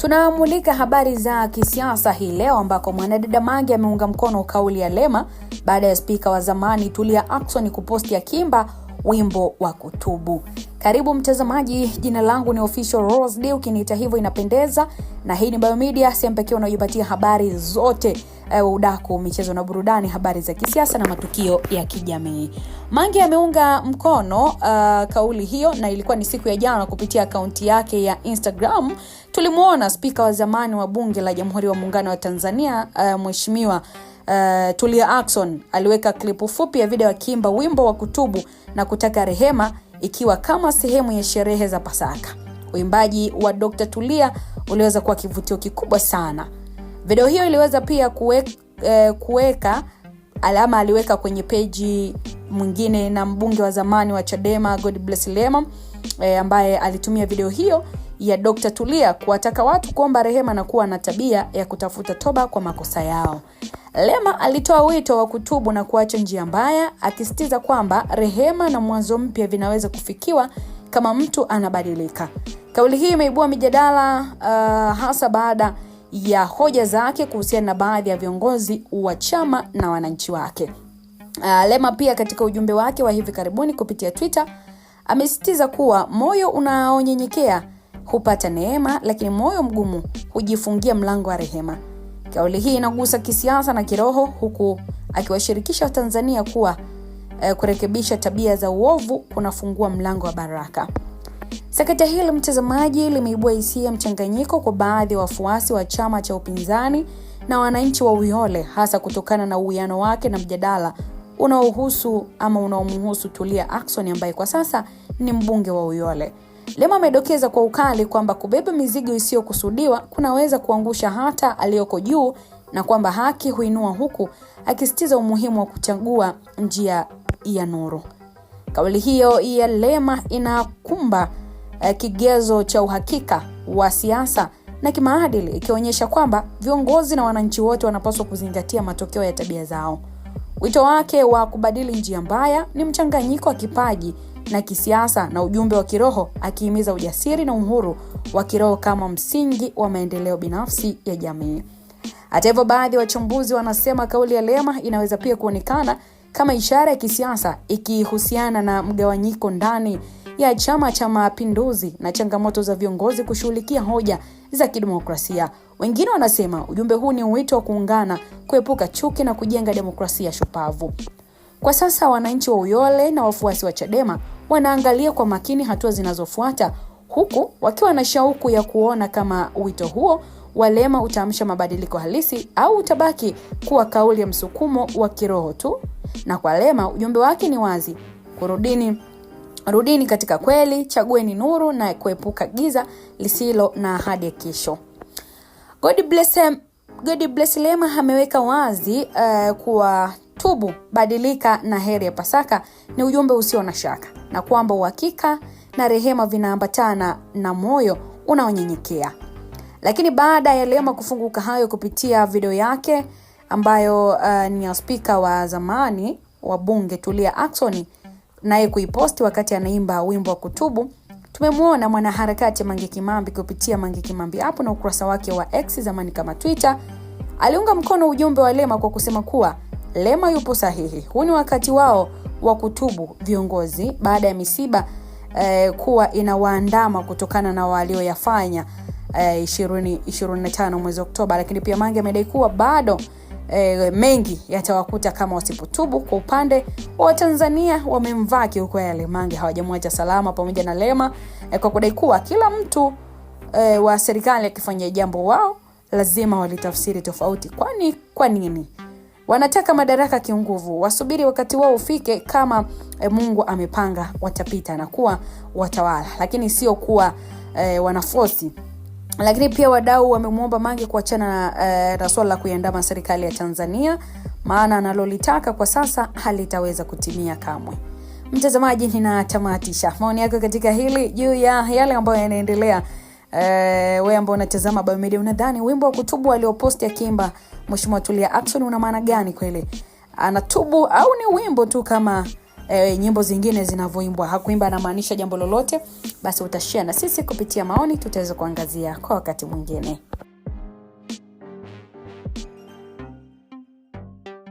Tunamulika habari za kisiasa hii leo ambako mwanadada Mange ameunga mkono kauli ya Lema baada ya spika wa zamani Tulia Ackson kuposti Akimba wimbo wa kutubu. Karibu mtazamaji, jina langu ni Official Rose D, ukiniita hivyo inapendeza, na hii ni Biomedia, sehemu pekee unayojipatia habari zote, udaku, michezo na burudani, habari za kisiasa na matukio ya kijamii. Mange ameunga mkono kauli hiyo, na ilikuwa ni siku ya jana kupitia akaunti yake ya Instagram. Tulimuona spika wa zamani wa bunge la Jamhuri ya Muungano wa Tanzania, Mheshimiwa Tulia Ackson aliweka klipu fupi ya video Akimba wimbo wa kutubu na kutaka rehema, ikiwa kama sehemu ya sherehe za Pasaka. Uimbaji wa Dr. Tulia uliweza kuwa kivutio kikubwa sana. Video hiyo iliweza pia kuweka alama, aliweka kwenye peji mwingine na mbunge wa zamani wa Chadema God Bless Lema, ambaye alitumia video hiyo ya Dr. Tulia kuwataka watu kuomba rehema na kuwa na tabia ya kutafuta toba kwa makosa yao. Lema alitoa wito wa kutubu na kuacha njia mbaya, akisisitiza kwamba rehema na mwanzo mpya vinaweza kufikiwa kama mtu anabadilika. Kauli hii imeibua mijadala hasa baada ya hoja zake kuhusiana na baadhi ya viongozi wa chama na wananchi wake. Lema pia katika ujumbe wake wa hivi karibuni kupitia Twitter amesisitiza kuwa moyo unaonyenyekea hupata neema, lakini moyo mgumu hujifungia mlango wa rehema. Kauli hii inagusa kisiasa na kiroho, huku akiwashirikisha Watanzania kuwa kurekebisha tabia za uovu kunafungua mlango wa baraka. Sakata hili mtazamaji limeibua hisia mchanganyiko kwa baadhi ya wafuasi wa chama cha upinzani na wananchi wa Uyole, hasa kutokana na uwiano wake na mjadala unaomhusu Tulia Ackson ambaye kwa sasa ni mbunge wa Uyole. Lema amedokeza kwa ukali kwamba kubeba mizigo isiyokusudiwa kunaweza kuangusha hata aliyoko juu, na kwamba haki huinua, huku akisisitiza umuhimu wa kuchagua njia ya nuru. Kauli hiyo ya Lema inakumba kigezo cha uhakika wa siasa na kimaadili, ikionyesha kwamba viongozi na wananchi wote wanapaswa kuzingatia matokeo ya tabia zao. Wito wake wa kubadili njia mbaya ni mchanganyiko wa kipaji na kisiasa na ujumbe wa kiroho, akihimiza ujasiri na uhuru wa kiroho kama msingi wa maendeleo binafsi ya jamii. Hata hivyo, baadhi ya wachambuzi wanasema kauli ya Lema inaweza pia kuonekana kama ishara ya kisiasa, ikihusiana na mgawanyiko ndani ya Chama cha Mapinduzi na changamoto za viongozi kushughulikia hoja za kidemokrasia. Wengine wanasema ujumbe huu ni wito wa kuungana, kuepuka chuki na kujenga demokrasia shupavu. Kwa sasa wananchi wa Uyole na wafuasi wa Chadema wanaangalia kwa makini hatua zinazofuata, huku wakiwa na shauku ya kuona kama wito huo wa Lema utaamsha mabadiliko halisi au utabaki kuwa kauli ya msukumo wa kiroho tu. Na kwa Lema ujumbe wake ni wazi: rudini katika kweli, chagueni nuru na kuepuka giza lisilo na ahadi ya kesho. God Bless Lema ameweka wazi kuwa tubu, badilika na heri ya Pasaka ni ujumbe usio na shaka, na kwamba uhakika na rehema vinaambatana na moyo unaonyenyekea. Lakini baada ya Lema kufunguka hayo kupitia video yake ambayo ni ya spika wa zamani wa bunge Tulia Ackson, naye kuiposti wakati anaimba wimbo wa kutubu, tumemwona mwanaharakati Mange Kimambi kupitia Mange Kimambi hapo na ukurasa wake wa X zamani kama Twitter, aliunga mkono ujumbe wa Lema kwa kusema kuwa Lema yupo sahihi. Huu ni wakati wao wa kutubu viongozi baada ya misiba kuwa inawaandama kutokana na walioyafanya 25 mwezi Oktoba. Lakini pia Mange amedai kuwa bado mengi yatawakuta kama wasipotubu. Kwa upande wa Tanzania wamemvaa kiukweli Mange, hawajamwacha salama pamoja na Lema, kwa kudai kuwa kila mtu wa serikali akifanya jambo wao lazima walitafsiri tofauti. Kwa nini? Wanataka madaraka kiunguvu, wasubiri wakati wao ufike, kama Mungu amepanga watapita na kuwa watawala, lakini sio kuwa wanafosi. Lakini pia wadau wamemuomba Mange kuachana na swala la kuiandama serikali ya Tanzania, maana analolitaka kwa sasa halitaweza kutimia kamwe. Mtazamaji, ninatamatisha maoni yako katika hili juu ya yale ambayo yanaendelea. Wewe ambao unatazama Biomedia, unadhani wimbo wa kutubu alioposti Akimba Mheshimiwa Tulia Ackson una maana gani kweli? Anatubu au ni wimbo tu kama nyimbo zingine zinavyoimbwa. Hakuimba anamaanisha jambo lolote, basi utashare na sisi kupitia maoni, tutaweza kuangazia kwa wakati mwingine.